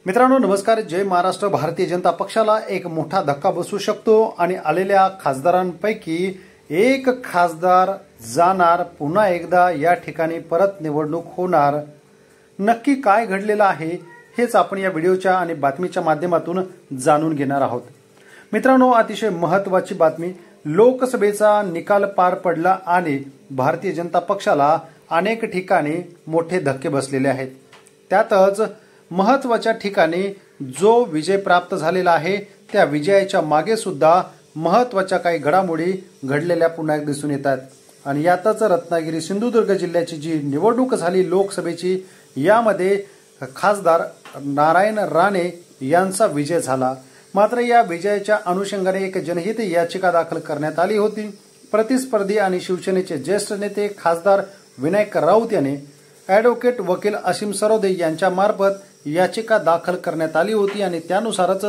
मित्रांनो नमस्कार। जय महाराष्ट्र। भारतीय जनता पक्षाला एक मोठा धक्का बसू शकतो आणि आलेल्या खासदारांपैकी एक खासदार जाणार, पुन्हा एकदा या ठिकाणी परत निवडणूक होणार। नक्की काय घडलेलं आहे हेच आपण या व्हिडिओच्या आणि बातमीच्या माध्यमातून जाणून घेणार आहोत। मित्रांनो अतिशय महत्त्वाची बातमी, लोकसभेचा निकाल पार पडला आणि भारतीय जनता पक्षाला अनेक ठिकाणी मोठे धक्के बसलेले आहेत। त्यातच महत्त्वाच्या ठिकाणी जो विजय प्राप्त झालेला आहे त्या विजयाच्या मागे सुद्धा महत्त्वाच्या काही घडामोडी घडलेल्या पुन्हा एक दिसून येतात। आणि यातच रत्नागिरी सिंधुदुर्ग जिल्ह्याची जी निवडणूक झाली लोकसभेची, यामध्ये खासदार नारायण राणे यांचा विजय झाला। मात्र या विजयाच्या अनुषंगाने एक जनहित याचिका दाखल करण्यात आली होती। प्रतिस्पर्धी आणि शिवसेनेचे ज्येष्ठ नेते खासदार विनायक राऊत यांनी ॲडव्होकेट वकील असीम सरोदे यांच्या मार्फत याचिका दाखल करण्यात आली होती आणि त्यानुसारच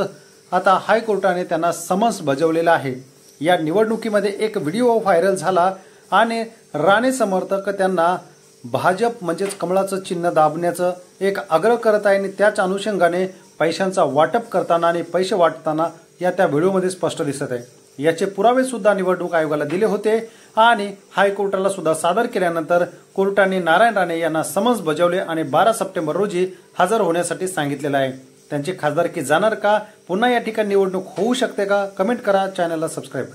आता हायकोर्टाने त्यांना समन्स बजावलेला आहे। या निवडणुकीमध्ये एक व्हिडिओ व्हायरल झाला आणि राणे समर्थक त्यांना भाजप म्हणजेच कमळाचं चिन्ह दाबण्याचं एक आग्रह करत आहे आणि त्याच अनुषंगाने पैशांचा वाटप करताना आणि पैसे वाटताना त्या व्हिडिओमध्ये स्पष्ट दिसत आहे। याचे पुरावे सुद्धा निवडणूक आयोगाला दिले होते आणि हायकोर्टाला सुद्धा सादर केल्यानंतर कोर्टाने नारायण राणे यांना समन्स बजावले आणि 12 सप्टेंबर रोजी हजर होण्यासाठी सांगितलेलं आहे। त्यांची खासदारकी जाणार का? पुन्हा या ठिकाणी निवडणूक होऊ शकते का? कमेंट करा, चॅनलला सबस्क्राईब करा।